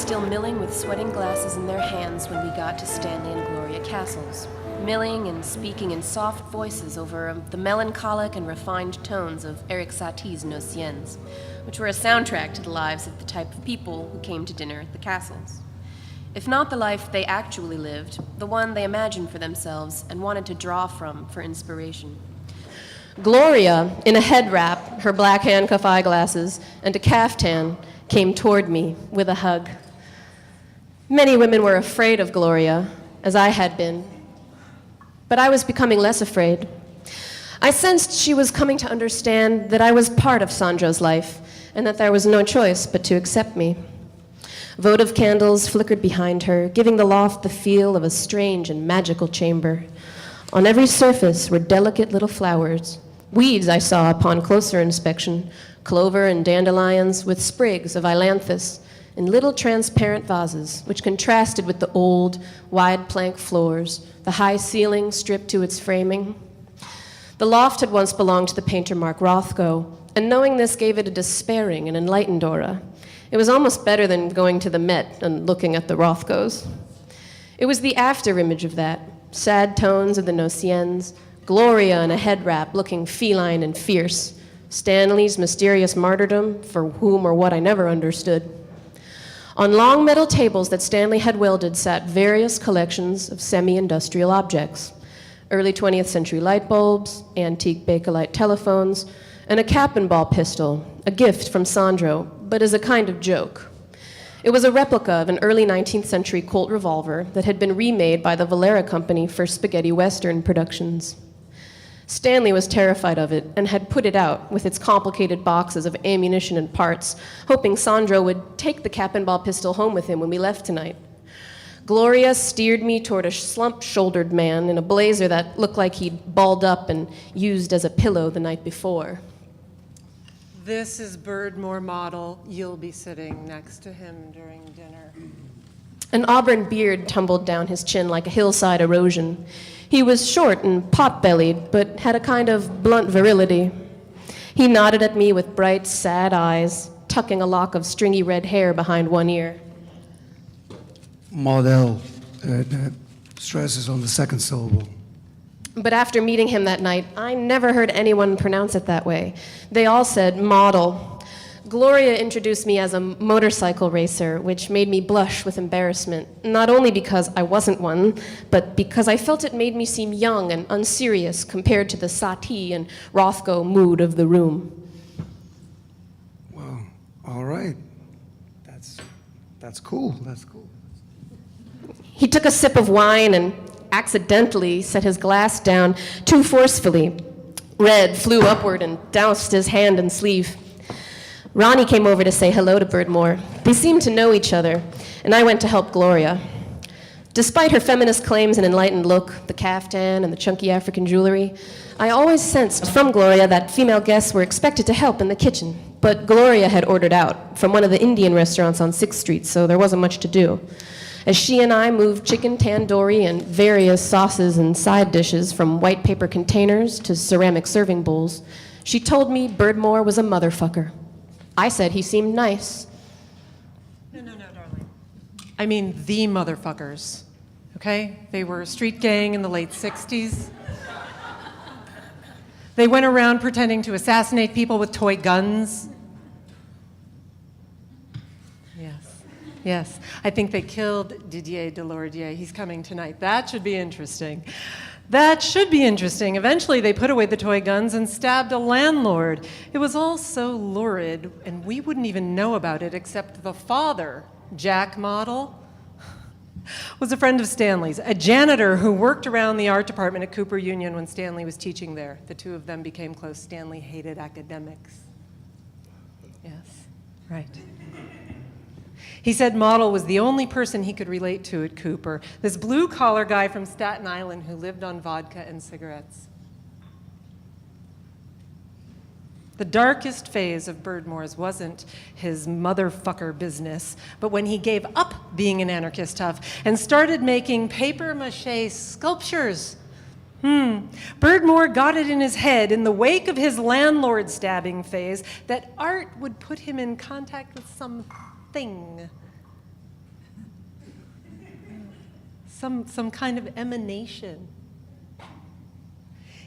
still milling with sweating glasses in their hands when we got to Stanley and Gloria Castles, milling and speaking in soft voices over the melancholic and refined tones of Eric Satie's Nociens, which were a soundtrack to the lives of the type of people who came to dinner at the castles. If not the life they actually lived, the one they imagined for themselves and wanted to draw from for inspiration. Gloria, in a head wrap, her black handcuff eyeglasses, and a caftan, came toward me with a hug. Many women were afraid of Gloria, as I had been, but I was becoming less afraid. I sensed she was coming to understand that I was part of Sandro's life, and that there was no choice but to accept me. Votive candles flickered behind her, giving the loft the feel of a strange and magical chamber. On every surface were delicate little flowers. Weeds I saw upon closer inspection, clover and dandelions with sprigs of ailanthus in little transparent vases, which contrasted with the old, wide plank floors, the high ceiling stripped to its framing. The loft had once belonged to the painter Mark Rothko, and knowing this gave it a despairing and enlightened aura. It was almost better than going to the Met and looking at the Rothkos. It was the after image of that, sad tones of the Nociens, Gloria in a head wrap looking feline and fierce, Stanley's mysterious martyrdom, for whom or what I never understood. On long metal tables that Stanley had welded sat various collections of semi-industrial objects, early 20th century light bulbs, antique Bakelite telephones, and a cap and ball pistol, a gift from Sandro, but as a kind of joke. It was a replica of an early 19th century Colt revolver that had been remade by the Valera Company for spaghetti western productions. Stanley was terrified of it and had put it out with its complicated boxes of ammunition and parts, hoping Sandro would take the cap and ball pistol home with him when we left tonight. Gloria steered me toward a slump-shouldered man in a blazer that looked like he'd balled up and used as a pillow the night before. This is Birdmore Model. You'll be sitting next to him during dinner. An auburn beard tumbled down his chin like a hillside erosion. He was short and pot-bellied, but had a kind of blunt virility. He nodded at me with bright, sad eyes, tucking a lock of stringy red hair behind one ear. Model. That stress is on the second syllable. But after meeting him that night, I never heard anyone pronounce it that way. They all said model. Gloria introduced me as a motorcycle racer, which made me blush with embarrassment, not only because I wasn't one, but because I felt it made me seem young and unserious compared to the Satie and Rothko mood of the room. Well, all right. That's cool. He took a sip of wine and accidentally set his glass down too forcefully. Red flew upward and doused his hand and sleeve. Ronnie came over to say hello to Birdmore. They seemed to know each other, and I went to help Gloria. Despite her feminist claims and enlightened look, the caftan and the chunky African jewelry, I always sensed from Gloria that female guests were expected to help in the kitchen. But Gloria had ordered out from one of the Indian restaurants on 6th Street, so there wasn't much to do. As she and I moved chicken tandoori and various sauces and side dishes from white paper containers to ceramic serving bowls, she told me Birdmore was a motherfucker. I said he seemed nice. No, darling. I mean the motherfuckers, okay? They were a street gang in the late 60s. They went around pretending to assassinate people with toy guns. Yes. I think they killed Didier Delordier. He's coming tonight. That should be interesting. Eventually, they put away the toy guns and stabbed a landlord. It was all so lurid, and we wouldn't even know about it except the father, Jack Model, was a friend of Stanley's, a janitor who worked around the art department at Cooper Union when Stanley was teaching there. The two of them became close. Stanley hated academics. Yes, right. He said Model was the only person he could relate to at Cooper, this blue-collar guy from Staten Island who lived on vodka and cigarettes. The darkest phase of Birdmore's wasn't his motherfucker business, but when he gave up being an anarchist tough and started making papier-mâché sculptures. Birdmore got it in his head in the wake of his landlord stabbing phase that art would put him in contact with something. some kind of emanation.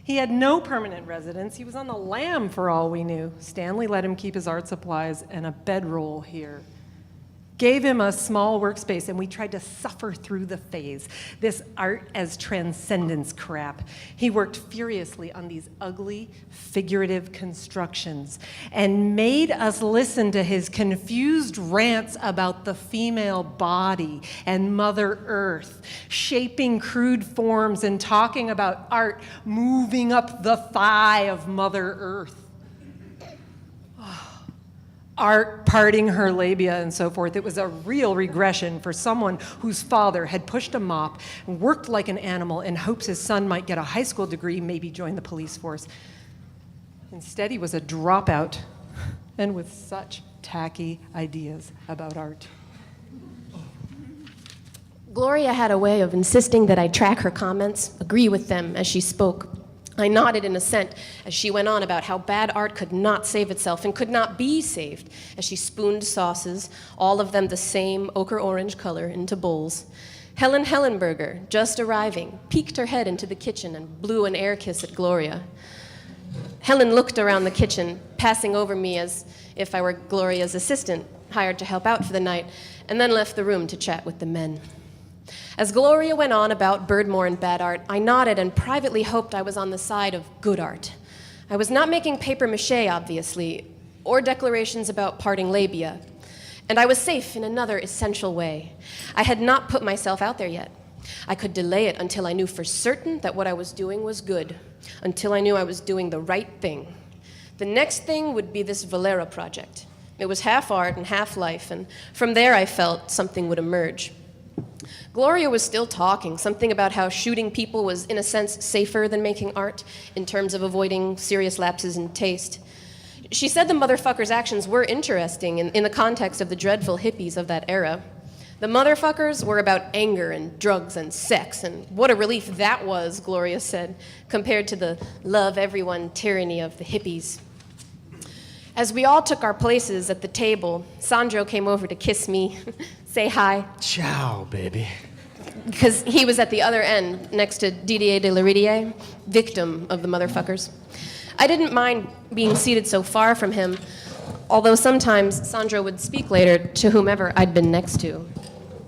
He had no permanent residence. He was on the lam for all we knew. Stanley let him keep his art supplies and a bedroll here. Gave him a small workspace, and we tried to suffer through the phase, this art as transcendence crap. He worked furiously on these ugly, figurative constructions and made us listen to his confused rants about the female body and Mother Earth, shaping crude forms and talking about art moving up the thigh of Mother Earth. Art parting her labia and so forth. It was a real regression for someone whose father had pushed a mop and worked like an animal in hopes his son might get a high school degree, maybe join the police force. Instead, he was a dropout, and with such tacky ideas about art. Gloria had a way of insisting that I track her comments, agree with them as she spoke. I nodded in assent as she went on about how bad art could not save itself and could not be saved, as she spooned sauces, all of them the same ochre-orange color, into bowls. Helen Hellenberger, just arriving, peeked her head into the kitchen and blew an air kiss at Gloria. Helen looked around the kitchen, passing over me as if I were Gloria's assistant, hired to help out for the night, and then left the room to chat with the men. As Gloria went on about Birdmore and bad art, I nodded and privately hoped I was on the side of good art. I was not making papier-mâché, obviously, or declarations about parting labia. And I was safe in another essential way. I had not put myself out there yet. I could delay it until I knew for certain that what I was doing was good, until I knew I was doing the right thing. The next thing would be this Valera project. It was half art and half life, and from there I felt something would emerge. Gloria was still talking, something about how shooting people was, in a sense, safer than making art in terms of avoiding serious lapses in taste. She said the motherfuckers' actions were interesting in the context of the dreadful hippies of that era. The motherfuckers were about anger and drugs and sex, and what a relief that was, Gloria said, compared to the love everyone tyranny of the hippies. As we all took our places at the table, Sandro came over to kiss me, say hi. Ciao, baby. Because he was at the other end, next to Didier de Laridier, victim of the motherfuckers. I didn't mind being seated so far from him, although sometimes Sandro would speak later to whomever I'd been next to.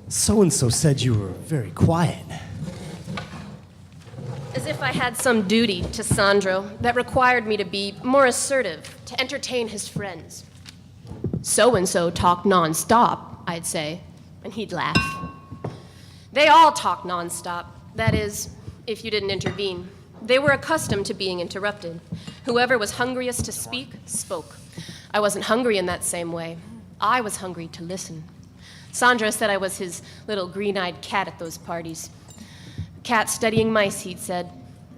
So-and-so said you were very quiet. As if I had some duty to Sandro that required me to be more assertive, to entertain his friends. So-and-so talked nonstop, I'd say, and he'd laugh. They all talk nonstop, that is, if you didn't intervene. They were accustomed to being interrupted. Whoever was hungriest to speak, spoke. I wasn't hungry in that same way. I was hungry to listen. Sandro said I was his little green-eyed cat at those parties. Cat studying mice, he'd said.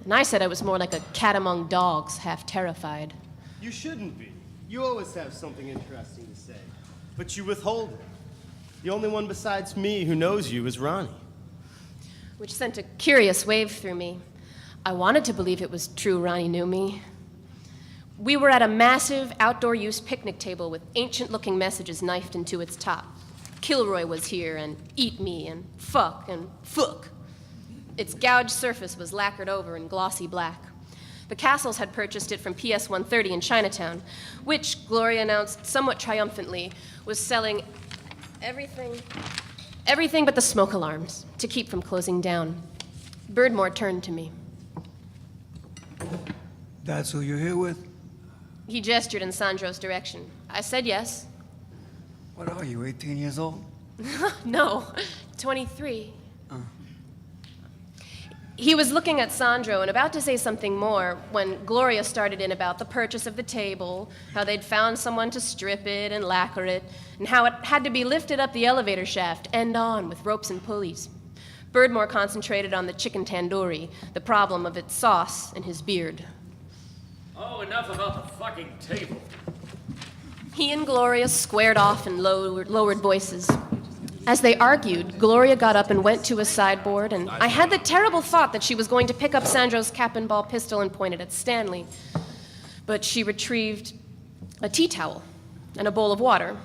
And I said I was more like a cat among dogs, half terrified. You shouldn't be. You always have something interesting to say. But you withhold it. The only one besides me who knows you is Ronnie. Which sent a curious wave through me. I wanted to believe it was true Ronnie knew me. We were at a massive outdoor-use picnic table with ancient-looking messages knifed into its top. Kilroy was here, and eat me, and fuck. Its gouged surface was lacquered over in glossy black. The Castles had purchased it from PS 130 in Chinatown, which, Gloria announced somewhat triumphantly, was selling everything but the smoke alarms to keep from closing down. Birdmore turned to me. That's who you're here with? He gestured in Sandro's direction. I said yes. What are you, 18 years old? No, 23. He was looking at Sandro and about to say something more when Gloria started in about the purchase of the table, how they'd found someone to strip it and lacquer it, and how it had to be lifted up the elevator shaft, end on, with ropes and pulleys. Birdmore concentrated on the chicken tandoori, the problem of its sauce and his beard. Oh, enough about the fucking table. He and Gloria squared off in lowered voices. As they argued, Gloria got up and went to a sideboard, and I had the terrible thought that she was going to pick up Sandro's cap and ball pistol and point it at Stanley. But she retrieved a tea towel and a bowl of water.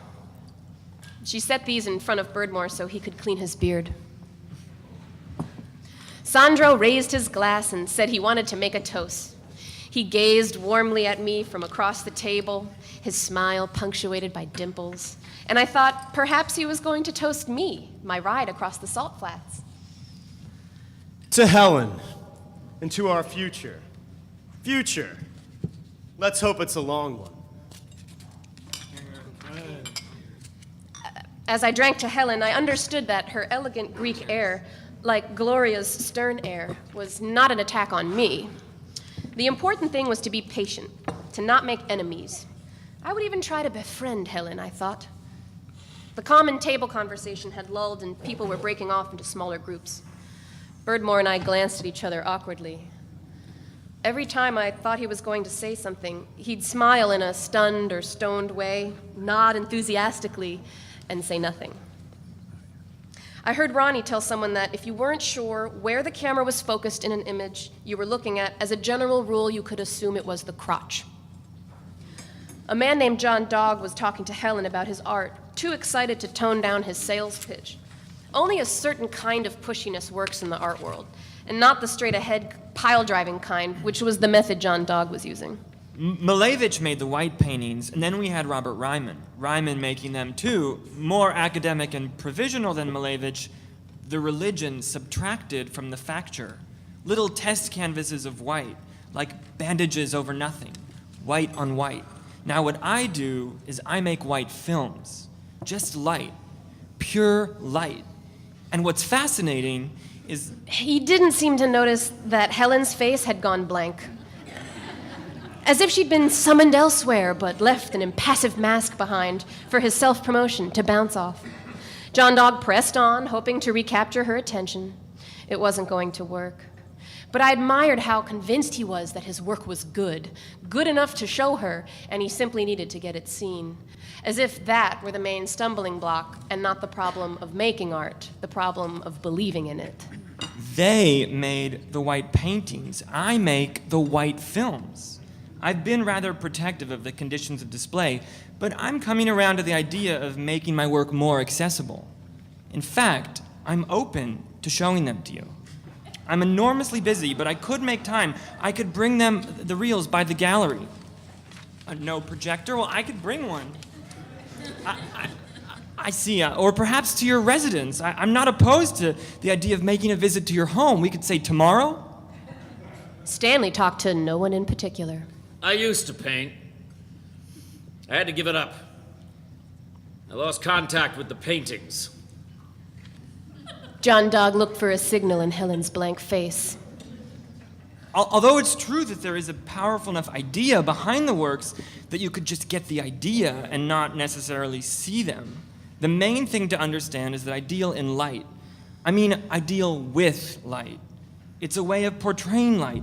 She set these in front of Birdmore so he could clean his beard. Sandro raised his glass and said he wanted to make a toast. He gazed warmly at me from across the table, his smile punctuated by dimples, and I thought perhaps he was going to toast me, my ride across the salt flats. To Helen, and to our future. Future. Let's hope it's a long one. As I drank to Helen, I understood that her elegant Greek air, like Gloria's stern air, was not an attack on me. The important thing was to be patient, to not make enemies. I would even try to befriend Helen, I thought. The common table conversation had lulled and people were breaking off into smaller groups. Birdmore and I glanced at each other awkwardly. Every time I thought he was going to say something, he'd smile in a stunned or stoned way, nod enthusiastically, and say nothing. I heard Ronnie tell someone that if you weren't sure where the camera was focused in an image you were looking at, as a general rule, you could assume it was the crotch. A man named John Dog was talking to Helen about his art, too excited to tone down his sales pitch. Only a certain kind of pushiness works in the art world, and not the straight-ahead, pile-driving kind, which was the method John Dog was using. Malevich made the white paintings, and then we had Robert Ryman. Ryman making them too, more academic and provisional than Malevich, the religion subtracted from the facture. Little test canvases of white, like bandages over nothing, white on white. Now what I do is I make white films, just light, pure light. And what's fascinating is... He didn't seem to notice that Helen's face had gone blank. As if she'd been summoned elsewhere, but left an impassive mask behind for his self-promotion to bounce off. John Dog pressed on, hoping to recapture her attention. It wasn't going to work. But I admired how convinced he was that his work was good enough to show her, and he simply needed to get it seen. As if that were the main stumbling block, and not the problem of making art, the problem of believing in it. They made the white paintings. I make the white films. I've been rather protective of the conditions of display, but I'm coming around to the idea of making my work more accessible. In fact, I'm open to showing them to you. I'm enormously busy, but I could make time. I could bring them, the reels, by the gallery. No projector? Well, I could bring one. I see. Or perhaps to your residence. I'm not opposed to the idea of making a visit to your home. We could say tomorrow. Stanley talked to no one in particular. I used to paint. I had to give it up. I lost contact with the paintings. John Dog looked for a signal in Helen's blank face. Although it's true that there is a powerful enough idea behind the works that you could just get the idea and not necessarily see them, the main thing to understand is that I deal in light. I mean, I deal with light. It's a way of portraying light.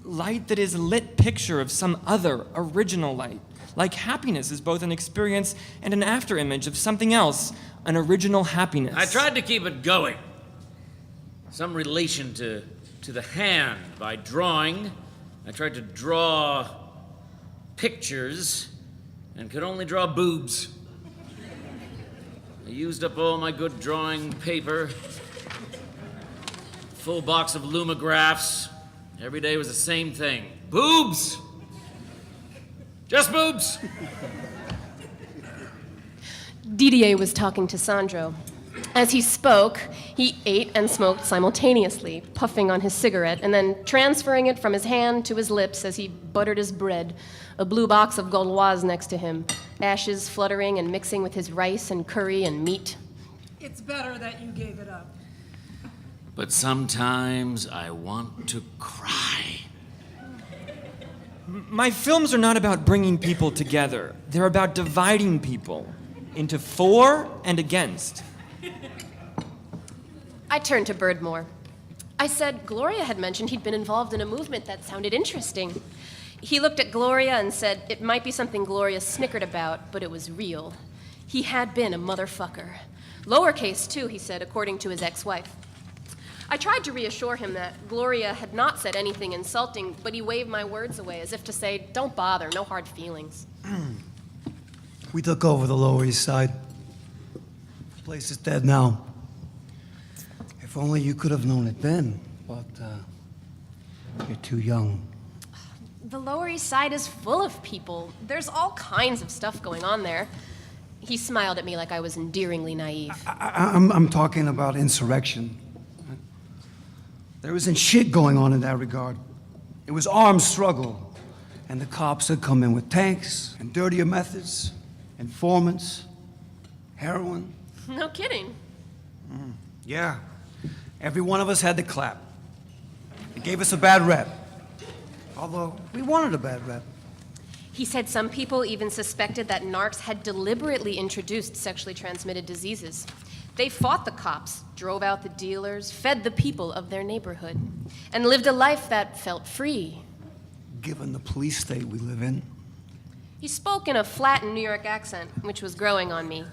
Light that is a lit picture of some other, original light. Like happiness is both an experience and an afterimage of something else, an original happiness. I tried to keep it going. Some relation to the hand by drawing. I tried to draw pictures and could only draw boobs. I used up all my good drawing paper. Full box of lumographs. Every day was the same thing. Boobs! Just boobs! Didier was talking to Sandro. As he spoke, he ate and smoked simultaneously, puffing on his cigarette and then transferring it from his hand to his lips as he buttered his bread, a blue box of Gauloise next to him, ashes fluttering and mixing with his rice and curry and meat. It's better that you gave it up. But sometimes I want to cry. My films are not about bringing people together. They're about dividing people into for and against. I turned to Birdmore. I said Gloria had mentioned he'd been involved in a movement that sounded interesting. He looked at Gloria and said it might be something Gloria snickered about, but it was real. He had been a motherfucker. Lowercase, too, he said, according to his ex-wife. I tried to reassure him that Gloria had not said anything insulting, but he waved my words away as if to say, don't bother, no hard feelings. We took over the Lower East Side. The place is dead now. If only you could have known it then, But you're too young. The Lower East Side is full of people. There's all kinds of stuff going on there. He smiled at me like I was endearingly naive. I'm talking about insurrection. There isn't shit going on in that regard. It was armed struggle, and the cops had come in with tanks and dirtier methods, informants, heroin. No kidding. Yeah, every one of us had to clap. It gave us a bad rep, although we wanted a bad rep. He said some people even suspected that narcs had deliberately introduced sexually transmitted diseases. They fought the cops, drove out the dealers, fed the people of their neighborhood, and lived a life that felt free. Given the police state we live in. He spoke in a flattened New York accent, which was growing on me.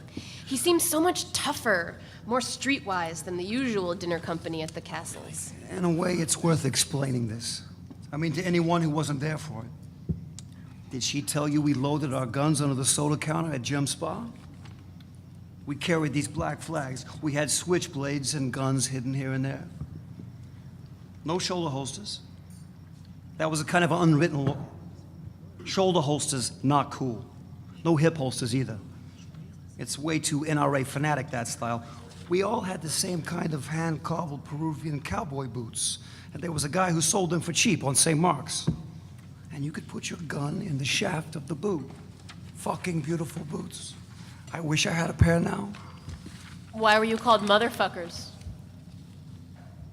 He seemed so much tougher, more streetwise than the usual dinner company at the castles. In a way, it's worth explaining this. I mean, to anyone who wasn't there for it. Did she tell you we loaded our guns under the soda counter at Gem Spa? We carried these black flags. We had switchblades and guns hidden here and there. No shoulder holsters. That was a kind of unwritten law. Shoulder holsters, not cool. No hip holsters either. It's way too NRA fanatic, that style. We all had the same kind of hand-cobbled Peruvian cowboy boots. And there was a guy who sold them for cheap on St. Mark's. And you could put your gun in the shaft of the boot. Fucking beautiful boots. I wish I had a pair now. Why were you called motherfuckers?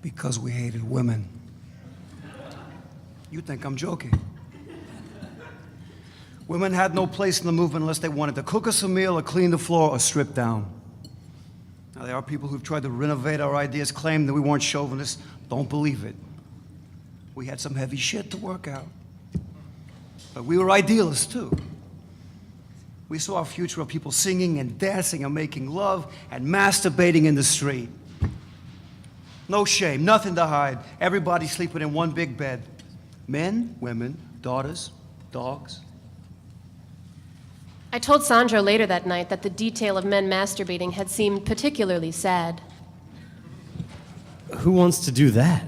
Because we hated women. You think I'm joking. Women had no place in the movement unless they wanted to cook us a meal or clean the floor or strip down. Now, there are people who've tried to renovate our ideas, claim that we weren't chauvinists. Don't believe it. We had some heavy shit to work out. But we were idealists, too. We saw a future of people singing and dancing and making love and masturbating in the street. No shame, nothing to hide. Everybody sleeping in one big bed. Men, women, daughters, dogs. I told Sandro later that night that the detail of men masturbating had seemed particularly sad. Who wants to do that?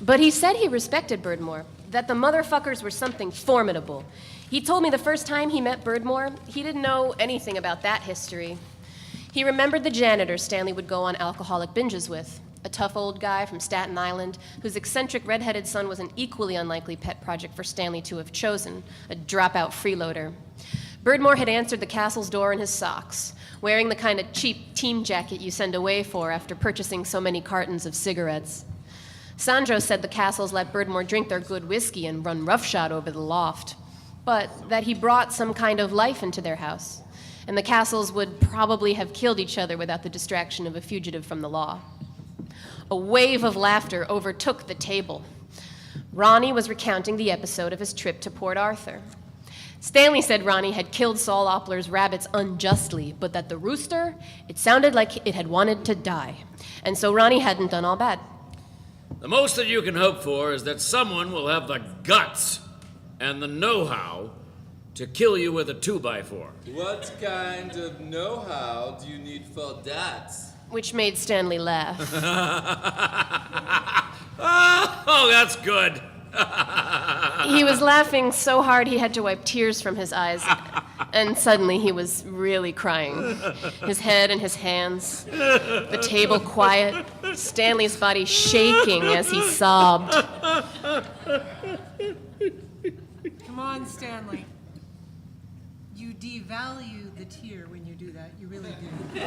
But he said he respected Birdmore, that the motherfuckers were something formidable. He told me the first time he met Birdmore, he didn't know anything about that history. He remembered the janitor Stanley would go on alcoholic binges with, a tough old guy from Staten Island whose eccentric redheaded son was an equally unlikely pet project for Stanley to have chosen, a dropout freeloader. Birdmore had answered the castle's door in his socks, wearing the kind of cheap team jacket you send away for after purchasing so many cartons of cigarettes. Sandro said the castles let Birdmore drink their good whiskey and run roughshod over the loft, but that he brought some kind of life into their house, and the castles would probably have killed each other without the distraction of a fugitive from the law. A wave of laughter overtook the table. Ronnie was recounting the episode of his trip to Port Arthur. Stanley said Ronnie had killed Saul Oppler's rabbits unjustly, but that the rooster, it sounded like it had wanted to die. And so Ronnie hadn't done all bad. The most that you can hope for is that someone will have the guts and the know-how to kill you with a 2x4. What kind of know-how do you need for that? Which made Stanley laugh. Oh, that's good. He was laughing so hard he had to wipe tears from his eyes, and suddenly he was really crying. His head in his hands, the table quiet, Stanley's body shaking as he sobbed. Come on, Stanley. You devalue the tear when you do that. You really do.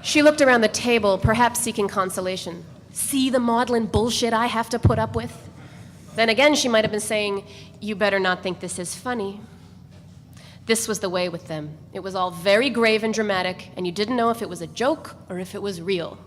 She looked around the table, perhaps seeking consolation. See the maudlin bullshit I have to put up with? Then again, she might have been saying, you better not think this is funny. This was the way with them. It was all very grave and dramatic, and you didn't know if it was a joke or if it was real.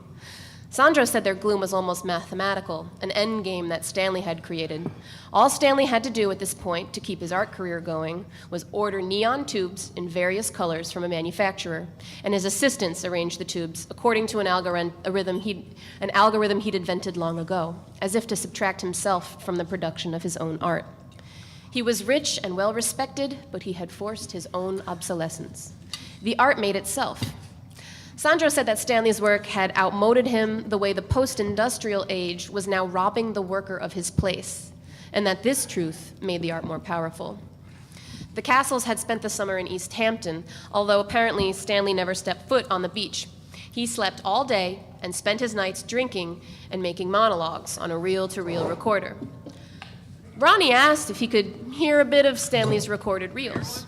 Sandro said their gloom was almost mathematical, an end game that Stanley had created. All Stanley had to do at this point to keep his art career going was order neon tubes in various colors from a manufacturer, and his assistants arranged the tubes according to an algorithm he'd invented long ago, as if to subtract himself from the production of his own art. He was rich and well-respected, but he had forced his own obsolescence. The art made itself. Sandro said that Stanley's work had outmoded him the way the post-industrial age was now robbing the worker of his place, and that this truth made the art more powerful. The Castles had spent the summer in East Hampton, although apparently Stanley never stepped foot on the beach. He slept all day and spent his nights drinking and making monologues on a reel-to-reel recorder. Ronnie asked if he could hear a bit of Stanley's recorded reels.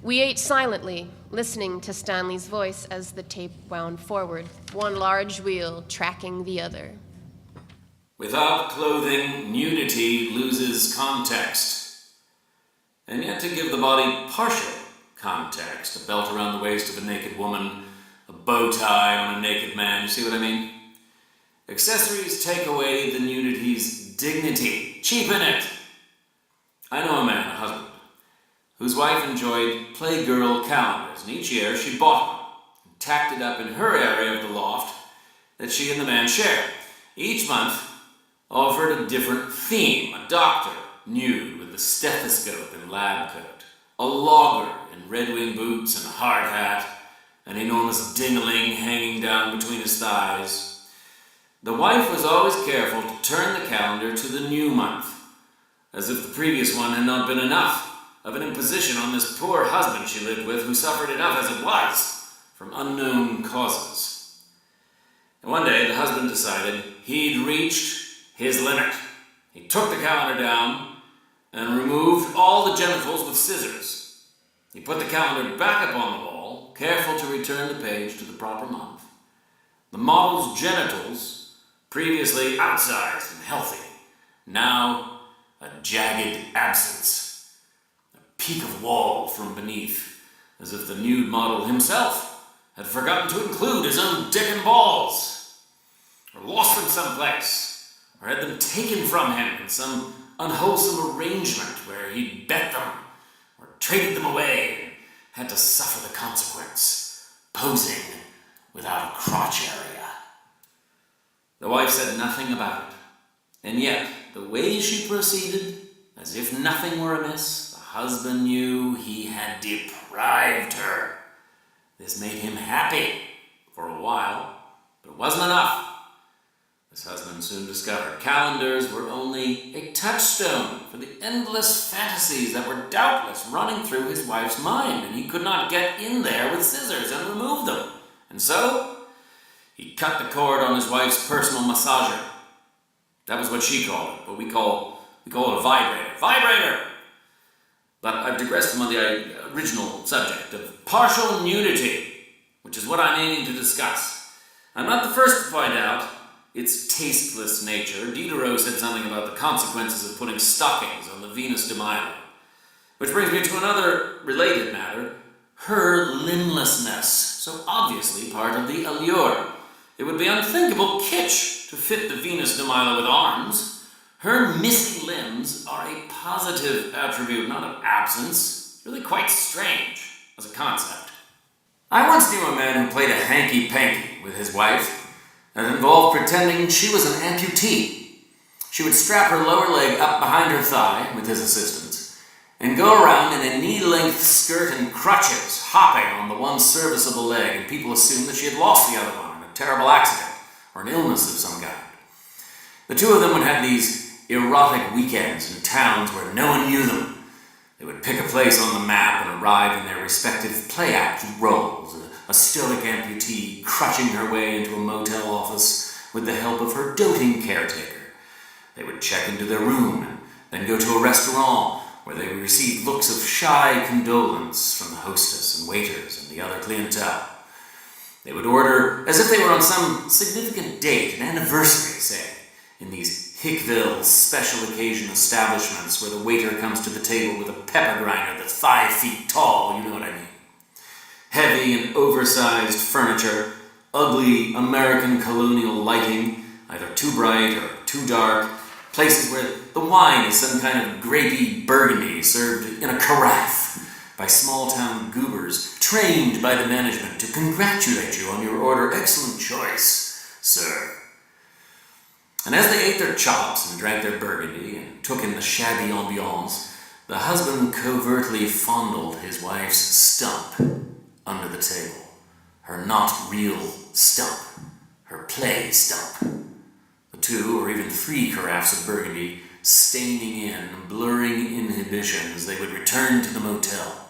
We ate silently, listening to Stanley's voice as the tape wound forward, one large wheel tracking the other. Without clothing, nudity loses context. And yet to give the body partial context, a belt around the waist of a naked woman, a bow tie on a naked man, you see what I mean? Accessories take away the nudity's dignity, cheapen it. I know a man, a husband, whose wife enjoyed Playgirl calendars, and each year she bought one and tacked it up in her area of the loft that she and the man shared. Each month offered a different theme: a doctor nude with a stethoscope and lab coat, a logger in Red Wing boots and a hard hat, an enormous ding-a-ling hanging down between his thighs. The wife was always careful to turn the calendar to the new month, as if the previous one had not been enough of an imposition on this poor husband she lived with, who suffered enough as it was from unknown causes. And one day the husband decided he'd reached his limit. He took the calendar down and removed all the genitals with scissors. He put the calendar back up on the wall, careful to return the page to the proper month. The model's genitals, previously outsized and healthy, now a jagged absence. Peak of wall from beneath, as if the nude model himself had forgotten to include his own dick and balls, or lost them someplace, or had them taken from him in some unwholesome arrangement where he'd bet them, or traded them away, and had to suffer the consequence, posing without a crotch area. The wife said nothing about it, and yet the way she proceeded, as if nothing were amiss, husband knew he had deprived her. This made him happy for a while, but it wasn't enough. This husband soon discovered calendars were only a touchstone for the endless fantasies that were doubtless running through his wife's mind, and he could not get in there with scissors and remove them. And so, he cut the cord on his wife's personal massager. That was what she called it, but we call it a vibrator. Vibrator! But I've digressed from the original subject of partial nudity, which is what I'm aiming to discuss. I'm not the first to point out its tasteless nature. Diderot said something about the consequences of putting stockings on the Venus de Milo. Which brings me to another related matter, her limblessness, so obviously part of the allure. It would be unthinkable kitsch to fit the Venus de Milo with arms. Her missing limbs are a positive attribute, not an absence. It's really quite strange as a concept. I once knew a man who played a hanky-panky with his wife that involved pretending she was an amputee. She would strap her lower leg up behind her thigh with his assistance and go around in a knee-length skirt and crutches, hopping on the one serviceable leg, and people assumed that she had lost the other one in a terrible accident or an illness of some kind. The two of them would have these erotic weekends in towns where no one knew them. They would pick a place on the map and arrive in their respective play act roles. A stoic amputee crutching her way into a motel office with the help of her doting caretaker. They would check into their room and then go to a restaurant where they would receive looks of shy condolence from the hostess and waiters and the other clientele. They would order as if they were on some significant date, an anniversary, say, in these Hickville special occasion establishments where the waiter comes to the table with a pepper grinder that's 5 feet tall, you know what I mean. Heavy and oversized furniture, ugly American colonial lighting, either too bright or too dark, places where the wine is some kind of grapey burgundy served in a carafe by small-town goobers trained by the management to congratulate you on your order. Excellent choice, sir. And as they ate their chops and drank their burgundy and took in the shabby ambiance, the husband covertly fondled his wife's stump under the table, her not real stump, her play stump. The 2 or even 3 carafes of Burgundy staining in, blurring inhibitions, they would return to the motel.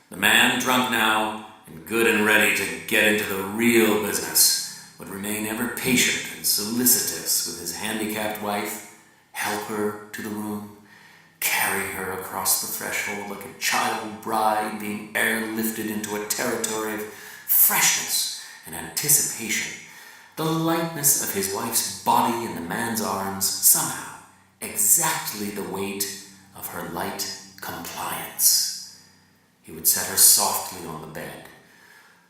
The man, drunk now, and good and ready to get into the real business, would remain ever patient and solicitous with his handicapped wife, help her to the room, carry her across the threshold like a child bride being airlifted into a territory of freshness and anticipation. The lightness of his wife's body in the man's arms, somehow, exactly the weight of her light compliance. He would set her softly on the bed,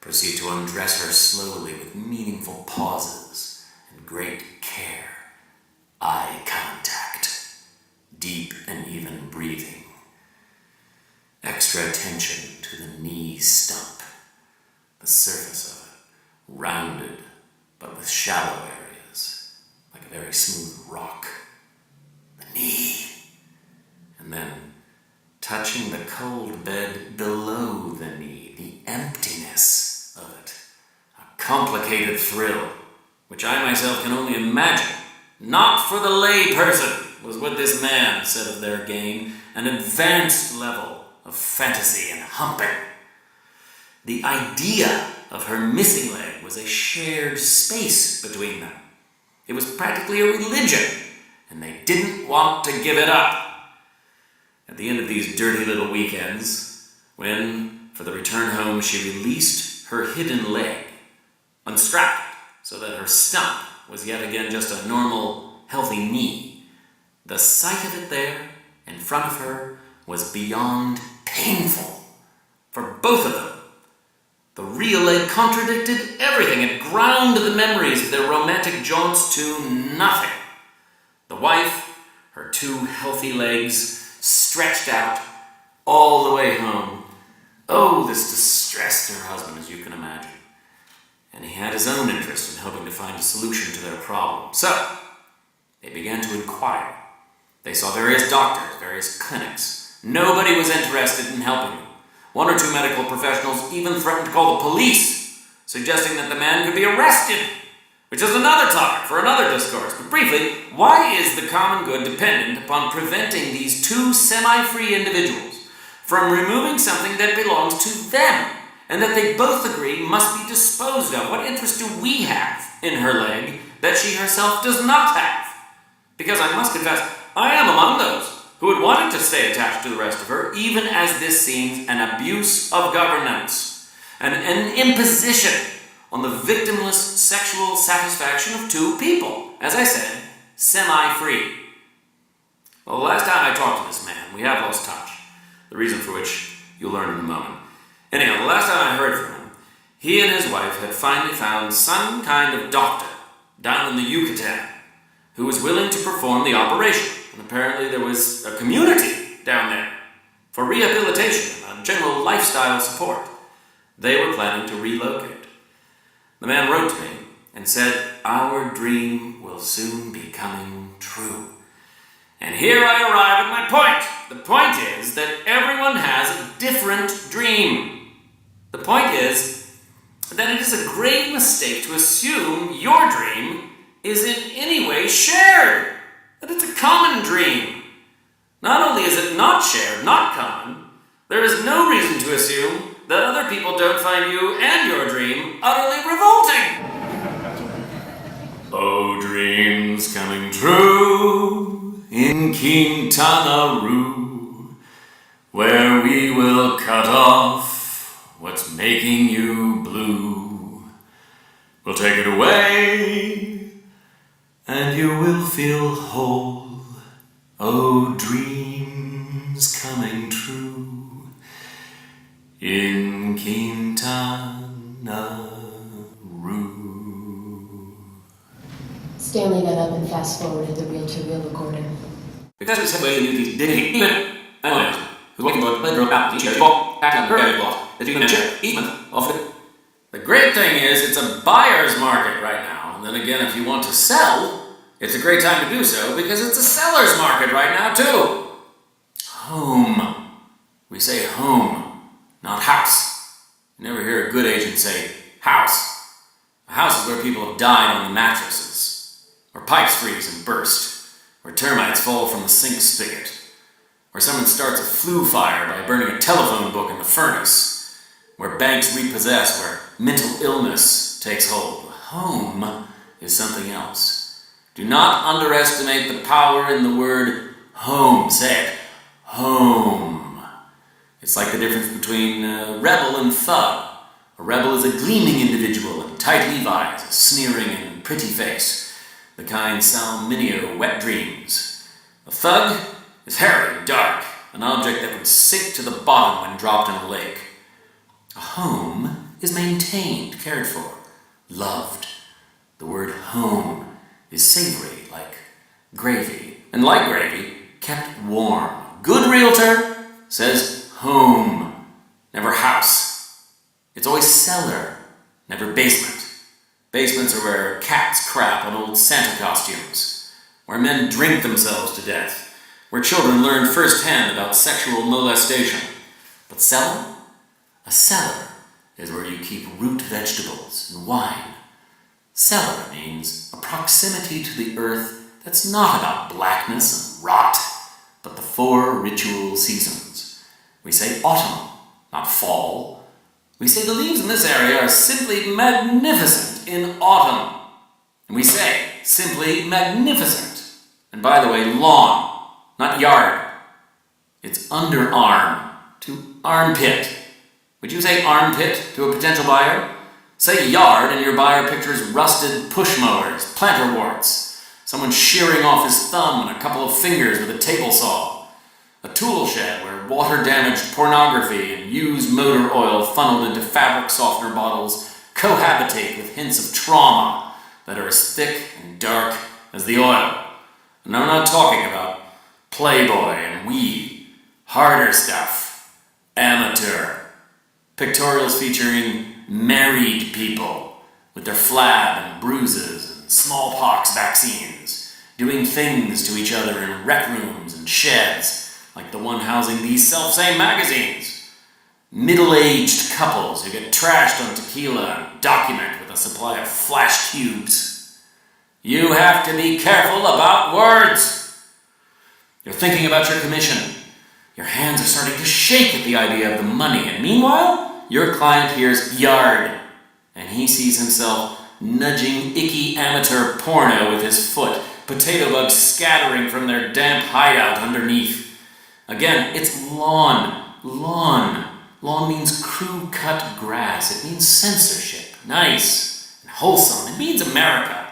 proceed to undress her slowly with meaningful pauses and great care, eye contact, deep and even breathing, extra attention to the knee stump, the surface of it, rounded but with shallow areas, like a very smooth rock. The knee. And then touching the cold bed below the knee, the emptiness of it. A complicated thrill, which I myself can only imagine. Not for the lay person, was what this man said of their game, an advanced level of fantasy and humping. The idea of her missing leg was a shared space between them. It was practically a religion, and they didn't want to give it up. At the end of these dirty little weekends, when, for the return home, she released her hidden leg, unstrapped it so that her stump was yet again just a normal, healthy knee, the sight of it there, in front of her, was beyond painful for both of them. The real leg contradicted everything. It ground the memories of their romantic jaunts to nothing. The wife, her 2 healthy legs stretched out all the way home. Oh, this distressed her husband, as you can imagine. And he had his own interest in hoping to find a solution to their problem. So, they began to inquire. They saw various doctors, various clinics. Nobody was interested in helping them. 1 or 2 medical professionals even threatened to call the police, suggesting that the man could be arrested, which is another topic for another discourse. But briefly, why is the common good dependent upon preventing these 2 semi-free individuals from removing something that belongs to them, and that they both agree must be disposed of? What interest do we have in her leg that she herself does not have? Because I must confess, I am among those who would want it to stay attached to the rest of her, even as this seems an abuse of governance, and an imposition on the victimless sexual satisfaction of 2 people, as I said, semi-free. Well, the last time I talked to this man, we have lost touch, the reason for which you'll learn in a moment. Anyhow, the last time I heard from him, he and his wife had finally found some kind of doctor down in the Yucatan who was willing to perform the operation. And apparently there was a community down there for rehabilitation and general lifestyle support. They were planning to relocate. The man wrote to me and said, "Our dream will soon be coming true." And here I arrive at my point. The point is that everyone has a different dream. The point is that it is a grave mistake to assume your dream is in any way shared. That it's a common dream. Not only is it not shared, not common, there is no reason to assume that other people don't find you and your dream utterly revolting. Oh, dreams coming true in Quintana Roo, where we will cut off what's making you blue. We'll take it away, and you will feel whole. Oh, dreams coming true in Quintana Roo. Stanley got up and fast-forwarded the reel-to-reel recording. Because it's heavily into these digging, who's walking about the bedroom out, each year, walk, act on her area plot, that you can share, easement, off it. The great thing is, it's a buyer's market right now. And then again, if you want to sell, it's a great time to do so because it's a seller's market right now, too. Home. We say home, not house. You never hear a good agent say House. A house is where people have died on the mattresses, where pipes freeze and burst, where termites fall from the sink spigot, where someone starts a flue fire by burning a telephone book in the furnace, where banks repossess, where mental illness takes hold. Home is something else. Do not underestimate the power in the word home. Say it. Home. It's like the difference between rebel and thug. A rebel is a gleaming individual in tight Levi's, a sneering and pretty face, the kind Salminio wet dreams. A thug is hairy and dark, an object that would sink to the bottom when dropped in a lake. A home is maintained, cared for, loved. The word home is savory, like gravy, and like gravy, kept warm. Good realtor says home, never house. It's always cellar, never basement. Basements are where cats crap on old Santa costumes, where men drink themselves to death, where children learn firsthand about sexual molestation. But cellar? A cellar is where you keep root vegetables and wine. Cellar means a proximity to the earth that's not about blackness and rot, but the 4 ritual seasons. We say autumn, not fall. We say the leaves in this area are simply magnificent in autumn. And we say simply magnificent. And by the way, lawn, not yard. It's underarm to armpit. Would you say armpit to a potential buyer? Say yard and your buyer pictures rusted push mowers, planter warts, someone shearing off his thumb and a couple of fingers with a table saw, a tool shed where water-damaged pornography and used motor oil funneled into fabric softener bottles cohabitate with hints of trauma that are as thick and dark as the oil. And I'm not talking about Playboy and weed, harder stuff, amateur. Pictorials featuring married people with their flab and bruises and smallpox vaccines, doing things to each other in rec rooms and sheds, like the one housing these self-same magazines. Middle-aged couples who get trashed on tequila and document with a supply of flash cubes. You have to be careful about words. You're thinking about your commission. Your hands are starting to shake at the idea of the money, and meanwhile, your client hears yard, and he sees himself nudging icky amateur porno with his foot, potato bugs scattering from their damp hideout underneath. Again, it's lawn. Lawn. Lawn means crew-cut grass. It means censorship. Nice and wholesome. It means America.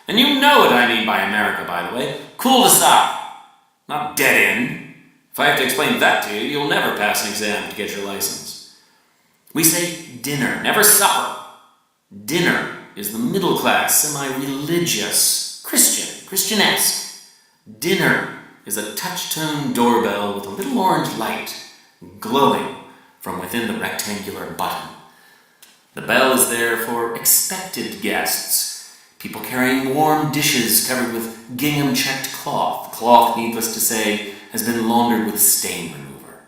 And you know what I mean by America, by the way. Cool to stop, not dead end. If I have to explain that to you, you'll never pass an exam to get your license. We say dinner, never supper. Dinner is the middle-class, semi-religious, Christianesque. Dinner is a touch-tone doorbell with a little orange light glowing from within the rectangular button. The bell is there for expected guests, people carrying warm dishes covered with gingham-checked cloth. Cloth, needless to say, has been laundered with stain remover.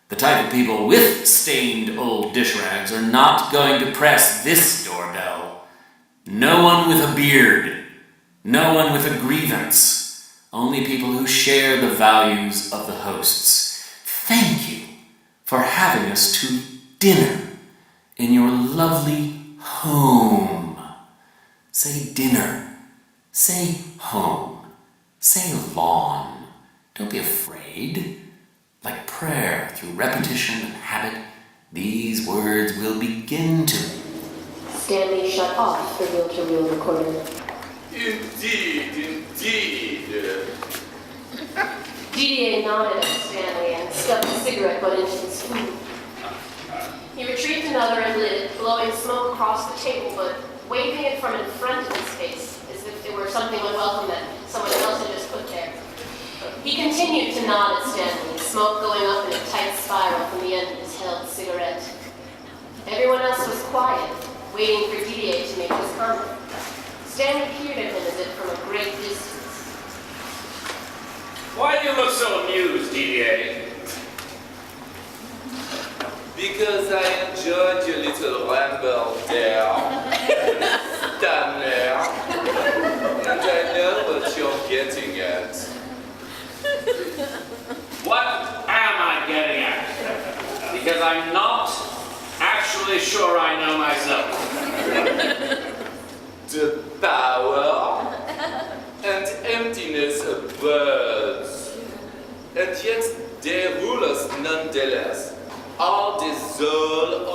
The type of people with stained old dish rags are not going to press this doorbell. No one with a beard. No one with a grievance. Only people who share the values of the hosts. Thank you for having us to dinner in your lovely home. Say dinner. Say home. Say lawn. Don't be afraid. Like prayer through repetition and habit, these words will begin to. Stanley shut off the reel-to-reel recorder. Indeed. DDA nodded at Stanley and stuffed a cigarette butt into his food. He retrieved another and lit it, blowing smoke across the table, but waving it from in front of his face, as if it were something unwelcome that someone else had just put there. He continued to nod at Stanley, smoke going up in a tight spiral from the end of his held cigarette. Everyone else was quiet, waiting for DDA to make his comment. Stanley peered at him as if from a great distance. Why do you look so amused, DDA? Because Because I enjoyed your little ramble there. Stand there. And I know what you're getting at. What am I getting at? Because I'm not actually sure I know myself. The power and emptiness of words. And yet they rule us nonetheless. Are the sole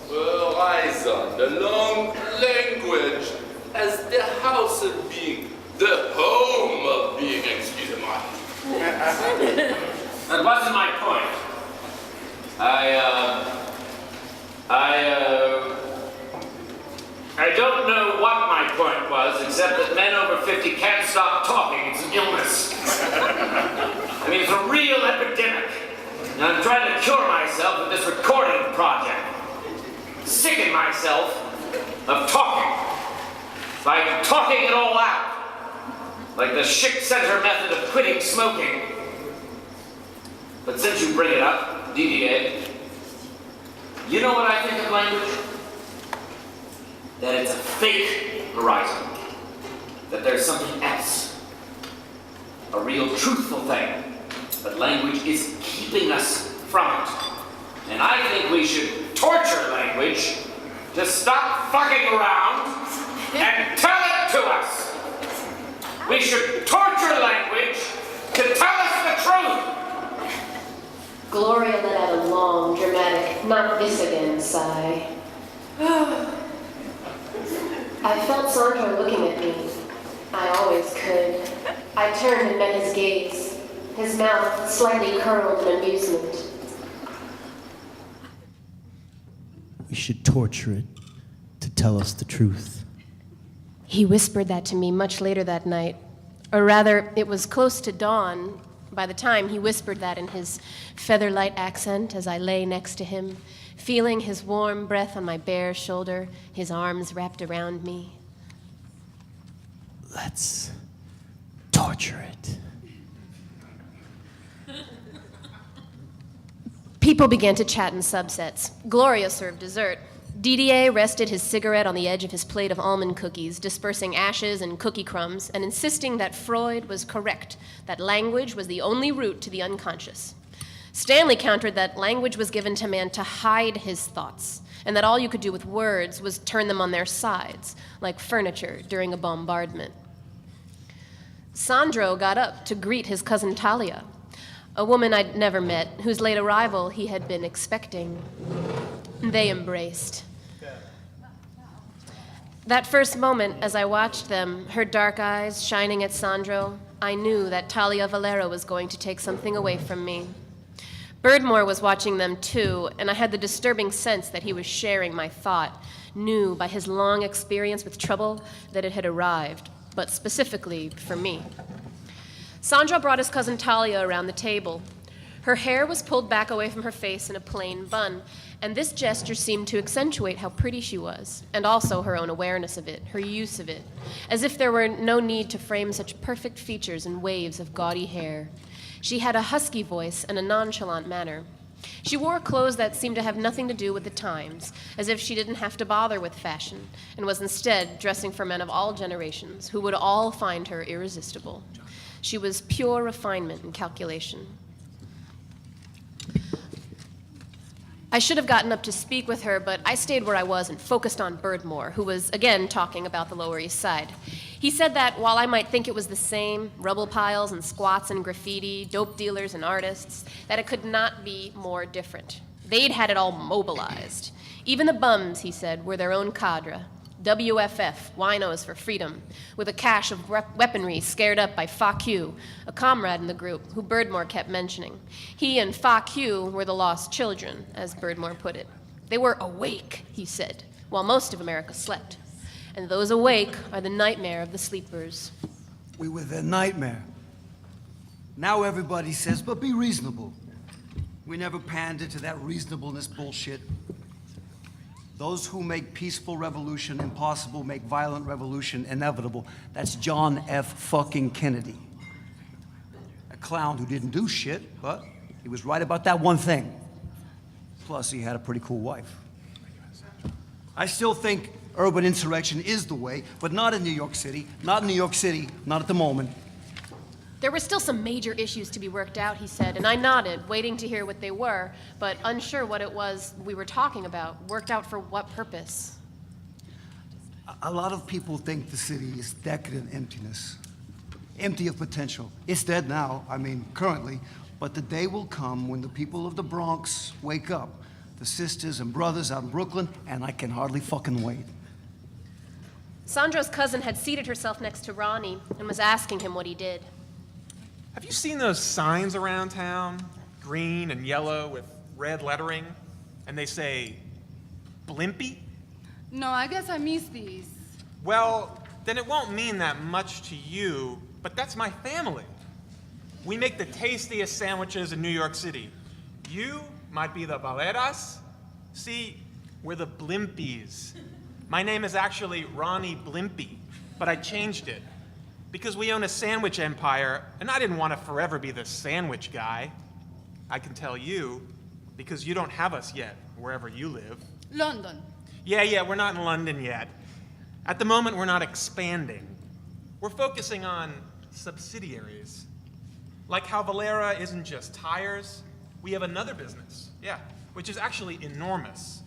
horizon, the long language as the house of being, the home of being, excuse me. That wasn't my point. I don't know what my point was, except that men over 50 can't stop talking. It's an illness. I mean, it's a real epidemic. And I'm trying to cure myself with this recording project. Sicken myself of talking. By talking it all out. Like the Schick Center method of quitting smoking. But since you bring it up, DDA, you know what I think of language? That it's a fake horizon. That there's something else. A real truthful thing. But language is keeping us from it. And I think we should torture language to stop fucking around and tell it to us. We should torture language to tell us the truth. Gloria let out a long, dramatic, not this again sigh. I felt Sandro looking at me. I always could. I turned and met his gaze, his mouth slightly curled in amusement. We should torture it to tell us the truth. He whispered that to me much later that night. Or rather, it was close to dawn by the time he whispered that in his feather-light accent as I lay next to him, feeling his warm breath on my bare shoulder, his arms wrapped around me. Let's torture it. People began to chat in subsets. Gloria served dessert. DDA rested his cigarette on the edge of his plate of almond cookies, dispersing ashes and cookie crumbs, and insisting that Freud was correct, that language was the only route to the unconscious. Stanley countered that language was given to man to hide his thoughts, and that all you could do with words was turn them on their sides, like furniture during a bombardment. Sandro got up to greet his cousin Talia, a woman I'd never met, whose late arrival he had been expecting. They embraced. That first moment, as I watched them, her dark eyes shining at Sandro, I knew that Talia Valero was going to take something away from me. Birdmore was watching them too, and I had the disturbing sense that he was sharing my thought, knew by his long experience with trouble that it had arrived, but specifically for me. Sandro brought his cousin Talia around the table. Her hair was pulled back away from her face in a plain bun, and this gesture seemed to accentuate how pretty she was, and also her own awareness of it, her use of it, as if there were no need to frame such perfect features in waves of gaudy hair. She had a husky voice and a nonchalant manner. She wore clothes that seemed to have nothing to do with the times, as if she didn't have to bother with fashion, and was instead dressing for men of all generations, who would all find her irresistible. She was pure refinement and calculation. I should have gotten up to speak with her, but I stayed where I was and focused on Birdmore, who was again talking about the Lower East Side. He said that while I might think it was the same, rubble piles and squats and graffiti, dope dealers and artists, that it could not be more different. They'd had it all mobilized. Even the bums, he said, were their own cadre. WFF, Winos for Freedom, with a cache of weaponry scared up by Fa Q, a comrade in the group who Birdmore kept mentioning. He and Fa Q were the lost children, as Birdmore put it. They were awake, he said, while most of America slept. And those awake are the nightmare of the sleepers. We were their nightmare. Now everybody says, but be reasonable. We never pandered to that reasonableness bullshit. Those who make peaceful revolution impossible make violent revolution inevitable. That's John F. fucking Kennedy. A clown who didn't do shit, but he was right about that one thing. Plus, he had a pretty cool wife. I still think urban insurrection is the way, but not in New York City. Not in New York City, not at the moment. There were still some major issues to be worked out, he said, and I nodded, waiting to hear what they were, but unsure what it was we were talking about. Worked out for what purpose? A lot of people think the city is decadent emptiness, empty of potential. It's dead now, currently, but the day will come when the people of the Bronx wake up, the sisters and brothers out in Brooklyn, and I can hardly fucking wait. Sandro's cousin had seated herself next to Ronnie and was asking him what he did. Have you seen those signs around town? Green and yellow with red lettering? And they say, Blimpy? No, I guess I missed these. Well, then it won't mean that much to you, but that's my family. We make the tastiest sandwiches in New York City. You might be the Valeras. See, we're the Blimpies. My name is actually Ronnie Blimpy, but I changed it because we own a sandwich empire, and I didn't want to forever be the sandwich guy. I can tell you, because you don't have us yet, wherever you live. London. Yeah, we're not in London yet. At the moment, we're not expanding. We're focusing on subsidiaries. Like how Valera isn't just tires, we have another business, which is actually enormous.